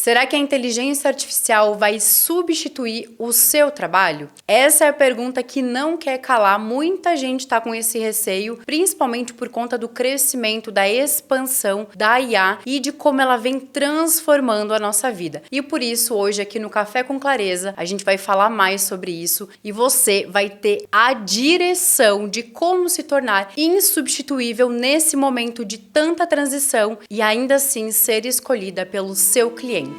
Será que a inteligência artificial vai substituir o seu trabalho? Essa é a pergunta que não quer calar. Muita gente está com esse receio, principalmente por conta do crescimento, da expansão da IA e de como ela vem transformando a nossa vida. E por isso, hoje aqui no Café com Clareza, a gente vai falar mais sobre isso e você vai ter a direção de como se tornar insubstituível nesse momento de tanta transição e ainda assim ser escolhida pelo seu cliente.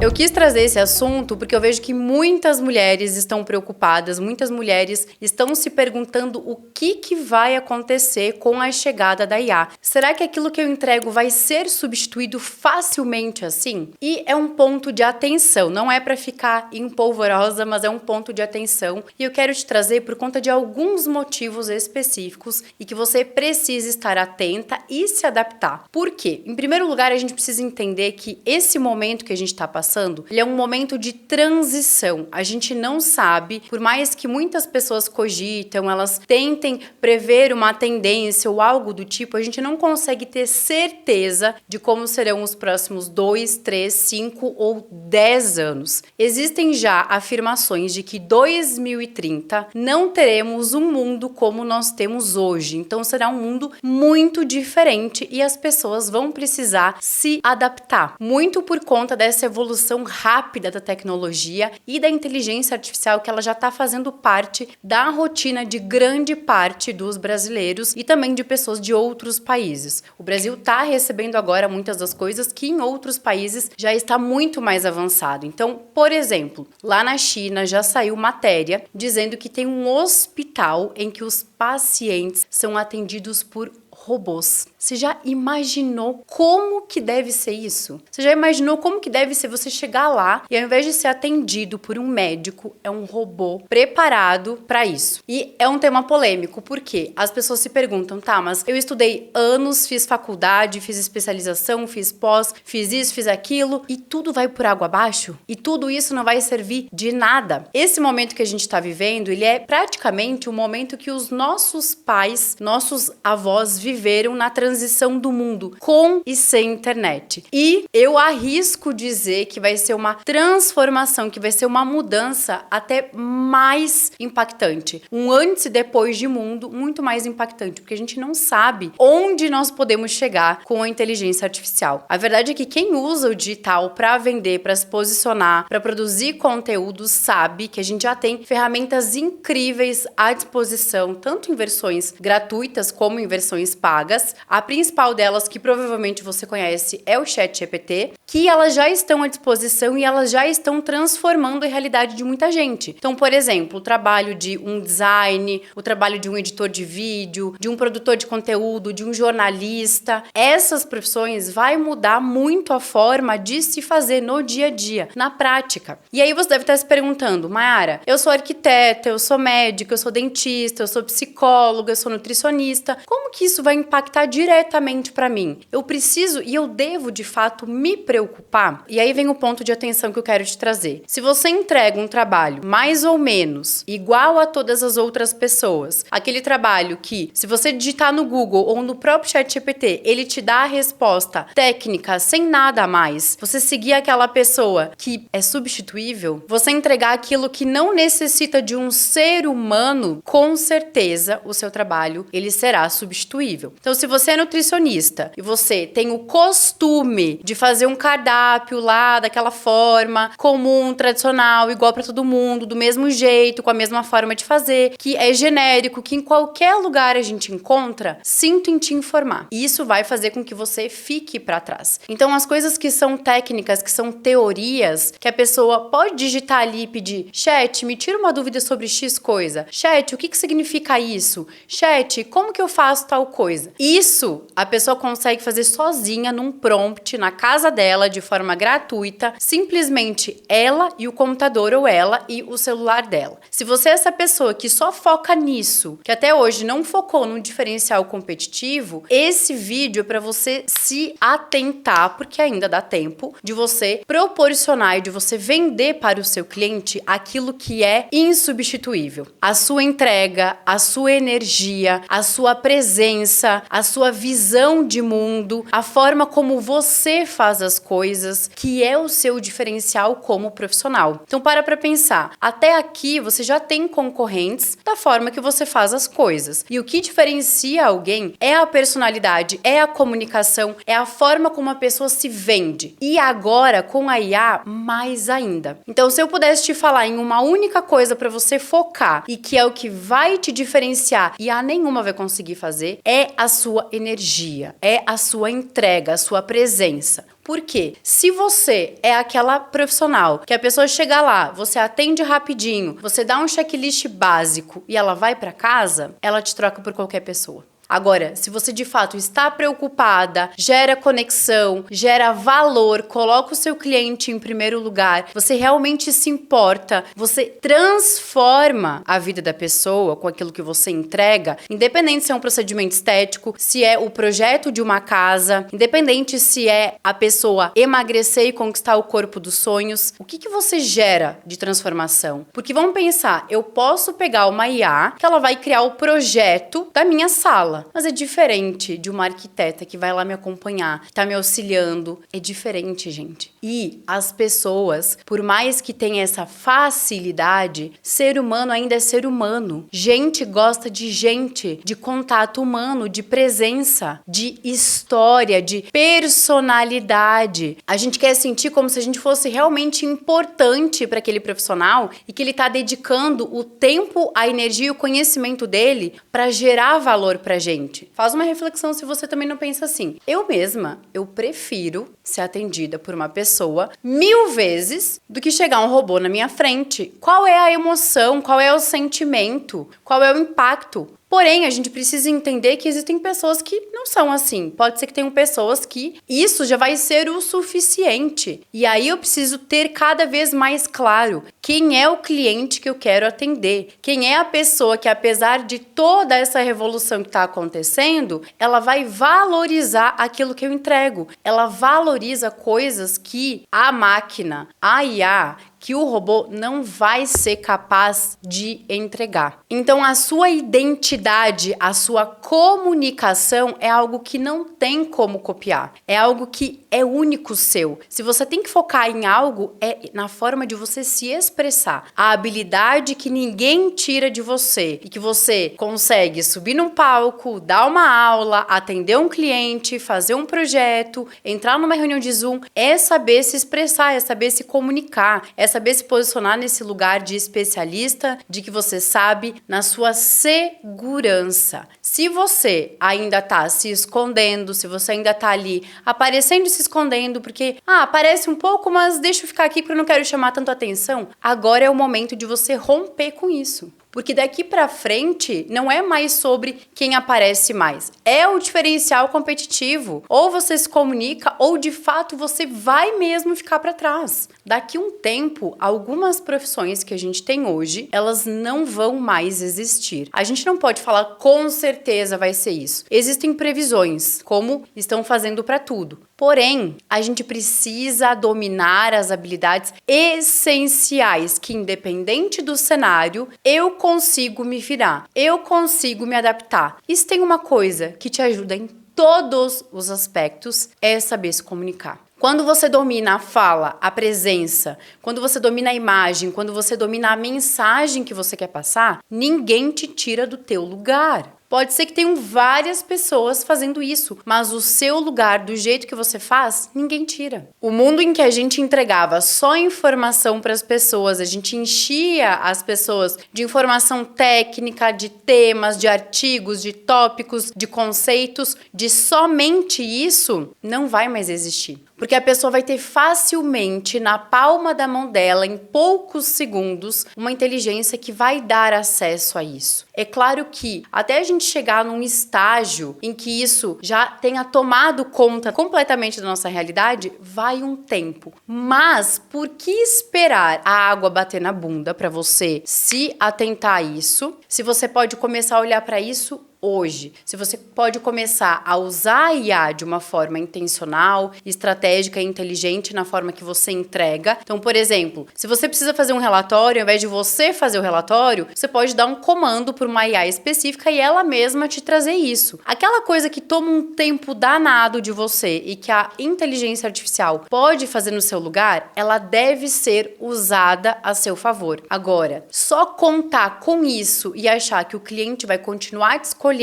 Eu quis trazer esse assunto porque eu vejo que muitas mulheres estão preocupadas, muitas mulheres estão se perguntando o que vai acontecer com a chegada da IA. Será que aquilo que eu entrego vai ser substituído facilmente assim? E é um ponto de atenção, não é para ficar empolvorosa, mas é um ponto de atenção. E eu quero te trazer por conta de alguns motivos específicos e que você precisa estar atenta e se adaptar. Por quê? Em primeiro lugar, a gente precisa entender que esse momento que a gente está passando, ele é um momento de transição. A gente não sabe, por mais que muitas pessoas cogitam, elas tentem prever uma tendência ou algo do tipo, a gente não consegue ter certeza de como serão os próximos 2, 3, 5 ou 10 anos. Existem já afirmações de que 2030 não teremos um mundo como nós temos hoje. Então será um mundo muito diferente e as pessoas vão precisar se adaptar. Muito por conta dessa evolução rápida da tecnologia e da inteligência artificial que ela já está fazendo parte da rotina de grande parte dos brasileiros e também de pessoas de outros países. O Brasil está recebendo agora muitas das coisas que em outros países já está muito mais avançado. Então, por exemplo, lá na China já saiu matéria dizendo que tem um hospital em que os pacientes são atendidos por robôs. Você já imaginou como que deve ser isso? Você já imaginou como que deve ser você chegar lá e ao invés de ser atendido por um médico, é um robô preparado para isso? E é um tema polêmico, porque as pessoas se perguntam, tá, mas eu estudei anos, fiz faculdade, fiz especialização, fiz pós, fiz isso, fiz aquilo, e tudo vai por água abaixo? E tudo isso não vai servir de nada? Esse momento que a gente está vivendo, ele é praticamente o momento que os nossos pais, nossos avós viveram na transição do mundo com e sem internet. E eu arrisco dizer que vai ser uma transformação, que vai ser uma mudança até mais impactante. Um antes e depois de mundo muito mais impactante, porque a gente não sabe onde nós podemos chegar com a inteligência artificial. A verdade é que quem usa o digital para vender, para se posicionar, para produzir conteúdo, sabe que a gente já tem ferramentas incríveis à disposição, tanto em versões gratuitas como em versões pagas. A principal delas, que provavelmente você conhece, é o ChatGPT, que elas já estão à disposição e elas já estão transformando a realidade de muita gente. Então, por exemplo, o trabalho de um design, o trabalho de um editor de vídeo, de um produtor de conteúdo, de um jornalista, essas profissões vai mudar muito a forma de se fazer no dia a dia, na prática. E aí você deve estar se perguntando, Mayara, eu sou arquiteta, eu sou médica, eu sou dentista, eu sou psicóloga, eu sou nutricionista, como que isso vai impactar diretamente para mim? Eu preciso e eu devo, de fato, me preocupar? E aí vem o ponto de atenção que eu quero te trazer. Se você entrega um trabalho mais ou menos igual a todas as outras pessoas, aquele trabalho que, se você digitar no Google ou no próprio ChatGPT, ele te dá a resposta técnica sem nada a mais, você seguir aquela pessoa que é substituível, você entregar aquilo que não necessita de um ser humano, com certeza o seu trabalho ele será substituível. Então, se você é nutricionista e você tem o costume de fazer um cardápio lá daquela forma comum, tradicional, igual para todo mundo, do mesmo jeito, com a mesma forma de fazer, que é genérico, que em qualquer lugar a gente encontra, sinto em te informar. E isso vai fazer com que você fique para trás. Então, as coisas que são técnicas, que são teorias, que a pessoa pode digitar ali e pedir, chat, me tira uma dúvida sobre X coisa. Chat, o que significa isso? Chat, como que eu faço tal coisa? Isso a pessoa consegue fazer sozinha num prompt na casa dela, dela de forma gratuita, simplesmente ela e o computador, ou ela e o celular dela. Se você é essa pessoa que só foca nisso, que até hoje não focou no diferencial competitivo, esse vídeo é para você se atentar, porque ainda dá tempo de você proporcionar e de você vender para o seu cliente aquilo que é insubstituível. A sua entrega, a sua energia, a sua presença, a sua visão de mundo, a forma como você faz as coisas, que é o seu diferencial como profissional. Então para pensar, até aqui você já tem concorrentes da forma que você faz as coisas. E o que diferencia alguém é a personalidade, é a comunicação, é a forma como a pessoa se vende. E agora com a IA, mais ainda. Então se eu pudesse te falar em uma única coisa para você focar e que é o que vai te diferenciar e a nenhuma vai conseguir fazer, é a sua energia, é a sua entrega, a sua presença. Por quê? Se você é aquela profissional que a pessoa chega lá, você atende rapidinho, você dá um checklist básico e ela vai para casa, ela te troca por qualquer pessoa. Agora, se você de fato está preocupada, gera conexão, gera valor, coloca o seu cliente em primeiro lugar, você realmente se importa, você transforma a vida da pessoa com aquilo que você entrega, independente se é um procedimento estético, se é o projeto de uma casa, independente se é a pessoa emagrecer e conquistar o corpo dos sonhos, o que você gera de transformação? Porque vamos pensar, eu posso pegar uma IA que ela vai criar o projeto da minha sala. Mas é diferente de uma arquiteta que vai lá me acompanhar, tá me auxiliando. É diferente, gente. E as pessoas, por mais que tenha essa facilidade, ser humano ainda é ser humano. Gente gosta de gente, de contato humano, de presença, de história, de personalidade. A gente quer sentir como se a gente fosse realmente importante para aquele profissional e que ele tá dedicando o tempo, a energia e o conhecimento dele para gerar valor pra gente. Faz uma reflexão se você também não pensa assim. Eu mesma, eu prefiro ser atendida por uma pessoa 1000 vezes do que chegar um robô na minha frente. Qual é a emoção? Qual é o sentimento? Qual é o impacto? Porém, a gente precisa entender que existem pessoas que não são assim. Pode ser que tenham pessoas que isso já vai ser o suficiente. E aí eu preciso ter cada vez mais claro quem é o cliente que eu quero atender. Quem é a pessoa que, apesar de toda essa revolução que está acontecendo, ela vai valorizar aquilo que eu entrego. Ela valoriza coisas que a máquina, a IA, que o robô não vai ser capaz de entregar. Então, a sua identidade, a sua comunicação é algo que não tem como copiar. É algo que é único seu. Se você tem que focar em algo, é na forma de você se expressar. A habilidade que ninguém tira de você e que você consegue subir num palco, dar uma aula, atender um cliente, fazer um projeto, entrar numa reunião de Zoom, é saber se expressar, é saber se comunicar, é saber se posicionar nesse lugar de especialista, de que você sabe, na sua segurança. Se você ainda tá se escondendo, se você ainda tá ali aparecendo e se escondendo, porque, aparece um pouco, mas deixa eu ficar aqui porque eu não quero chamar tanto atenção, agora é o momento de você romper com isso. Porque daqui pra frente não é mais sobre quem aparece mais. É o diferencial competitivo. Ou você se comunica ou de fato você vai mesmo ficar pra trás. Daqui um tempo, algumas profissões que a gente tem hoje, elas não vão mais existir. A gente não pode falar com certeza vai ser isso. Existem previsões, como estão fazendo pra tudo. Porém, a gente precisa dominar as habilidades essenciais que, independente do cenário, eu consigo me virar, eu consigo me adaptar. E se tem uma coisa que te ajuda em todos os aspectos, é saber se comunicar. Quando você domina a fala, a presença, quando você domina a imagem, quando você domina a mensagem que você quer passar, ninguém te tira do teu lugar. Pode ser que tenham várias pessoas fazendo isso, mas o seu lugar, do jeito que você faz, ninguém tira. O mundo em que a gente entregava só informação para as pessoas, a gente enchia as pessoas de informação técnica, de temas, de artigos, de tópicos, de conceitos, de somente isso, não vai mais existir. Porque a pessoa vai ter facilmente na palma da mão dela, em poucos segundos, uma inteligência que vai dar acesso a isso. É claro que até a gente gente chegar num estágio em que isso já tenha tomado conta completamente da nossa realidade, vai um tempo. Mas por que esperar a água bater na bunda para você se atentar a isso, se você pode começar a olhar para isso hoje? Se você pode começar a usar a IA de uma forma intencional, estratégica e inteligente na forma que você entrega. Então, por exemplo, se você precisa fazer um relatório, ao invés de você fazer o relatório, você pode dar um comando para uma IA específica e ela mesma te trazer isso. Aquela coisa que toma um tempo danado de você e que a inteligência artificial pode fazer no seu lugar, ela deve ser usada a seu favor. Agora, só contar com isso e achar que o cliente vai continuar te escolhendo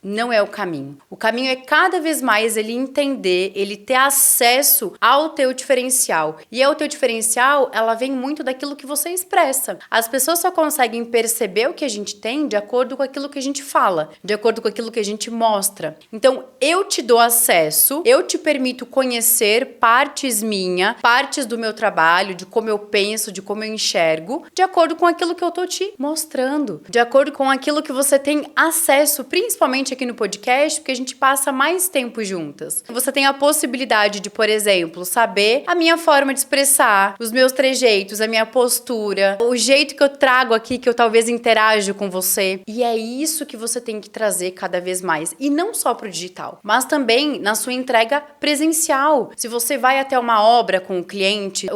não é o caminho. O caminho é cada vez mais ele entender, ele ter acesso ao teu diferencial. E o teu diferencial, ela vem muito daquilo que você expressa. As pessoas só conseguem perceber o que a gente tem de acordo com aquilo que a gente fala, de acordo com aquilo que a gente mostra. Então, eu te dou acesso, eu te permito conhecer partes minhas, partes do meu trabalho, de como eu penso, de como eu enxergo, de acordo com aquilo que eu tô te mostrando, de acordo com aquilo que você tem acesso, principalmente aqui no podcast, porque a gente passa mais tempo juntas. Você tem a possibilidade de, por exemplo, saber a minha forma de expressar, os meus trejeitos, a minha postura, o jeito que eu trago aqui, que eu talvez interajo com você. E é isso que você tem que trazer cada vez mais. E não só pro digital, mas também na sua entrega presencial. Se você vai até uma obra com o cliente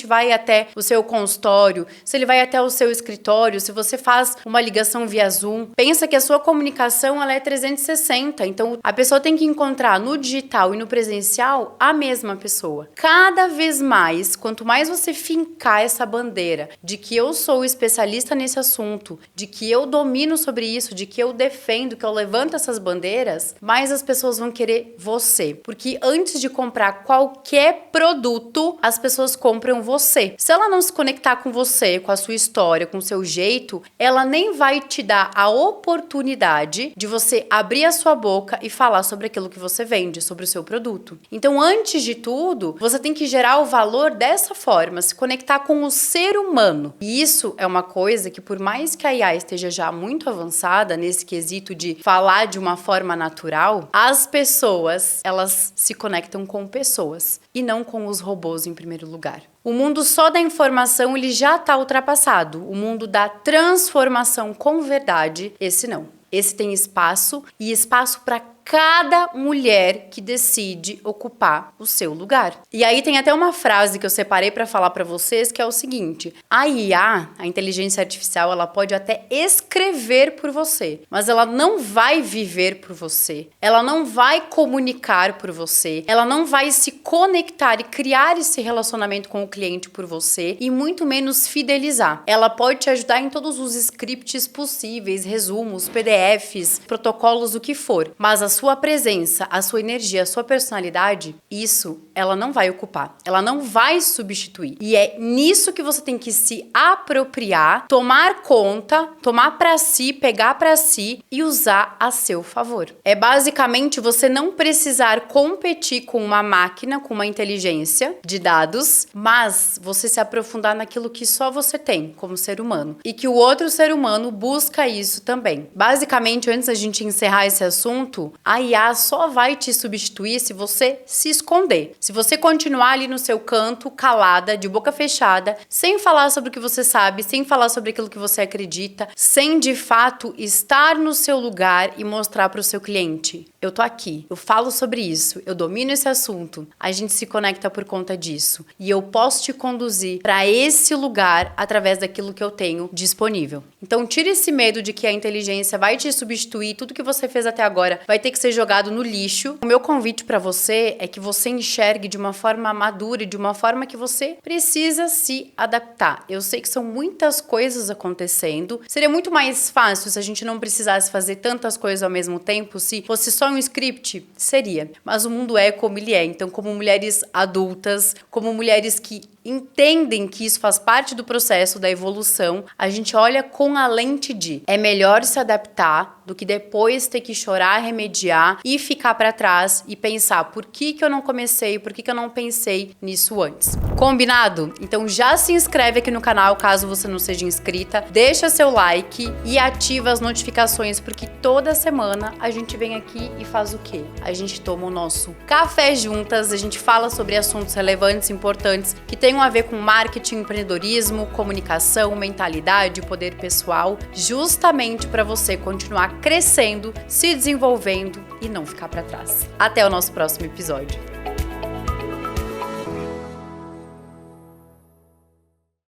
vai até o seu consultório, se ele vai até o seu escritório, se você faz uma ligação via Zoom, pensa que a sua comunicação ela é 360, então a pessoa tem que encontrar no digital e no presencial a mesma pessoa. Cada vez mais, quanto mais você fincar essa bandeira de que eu sou especialista nesse assunto, de que eu domino sobre isso, de que eu defendo, que eu levanto essas bandeiras, mais as pessoas vão querer você. Porque antes de comprar qualquer produto, as pessoas compram você. Se ela não se conectar com você, com a sua história, com o seu jeito, ela nem vai te dar a oportunidade de você abrir a sua boca e falar sobre aquilo que você vende, sobre o seu produto. Então, antes de tudo, você tem que gerar o valor dessa forma, se conectar com o ser humano. E isso é uma coisa que, por mais que a IA esteja já muito avançada nesse quesito de falar de uma forma natural, as pessoas, elas se conectam com pessoas e não com os robôs em primeiro lugar. O mundo só da informação, ele já está ultrapassado. O mundo da transformação com verdade, esse não. Esse tem espaço e espaço para cada mulher que decide ocupar o seu lugar. E aí tem até uma frase que eu separei para falar para vocês, que é o seguinte: a IA, a inteligência artificial, ela pode até escrever por você, mas ela não vai viver por você. Ela não vai comunicar por você. Ela não vai se conectar e criar esse relacionamento com o cliente por você e muito menos fidelizar. Ela pode te ajudar em todos os scripts possíveis, resumos, PDFs, protocolos, o que for, mas a sua presença, a sua energia, a sua personalidade, isso ela não vai ocupar, ela não vai substituir. E é nisso que você tem que se apropriar, tomar conta, tomar pra si, pegar pra si e usar a seu favor. É basicamente você não precisar competir com uma máquina, com uma inteligência de dados, mas você se aprofundar naquilo que só você tem como ser humano e que o outro ser humano busca isso também. Basicamente, antes da gente encerrar esse assunto, a IA só vai te substituir se você se esconder. Se você continuar ali no seu canto, calada, de boca fechada, sem falar sobre o que você sabe, sem falar sobre aquilo que você acredita, sem de fato estar no seu lugar e mostrar para o seu cliente: eu tô aqui, eu falo sobre isso, eu domino esse assunto, a gente se conecta por conta disso e eu posso te conduzir para esse lugar através daquilo que eu tenho disponível. Então tire esse medo de que a inteligência vai te substituir, tudo que você fez até agora vai ter que ser jogado no lixo. O meu convite para você é que você enxergue de uma forma madura e de uma forma que você precisa se adaptar. Eu sei que são muitas coisas acontecendo. Seria muito mais fácil se a gente não precisasse fazer tantas coisas ao mesmo tempo, se fosse só um script? Seria. Mas o mundo é como ele é. Então, como mulheres adultas, como mulheres que entendem que isso faz parte do processo da evolução, a gente olha com a lente de é melhor se adaptar do que depois ter que chorar, remediar e ficar para trás e pensar por que eu não comecei, por que eu não pensei nisso antes. Combinado? Então já se inscreve aqui no canal caso você não seja inscrita, deixa seu like e ativa as notificações porque toda semana a gente vem aqui e faz o quê? A gente toma o nosso café juntas, a gente fala sobre assuntos relevantes, importantes, que tenham a ver com marketing, empreendedorismo, comunicação, mentalidade, poder pessoal, justamente para você continuar crescendo, se desenvolvendo e não ficar para trás. Até o nosso próximo episódio.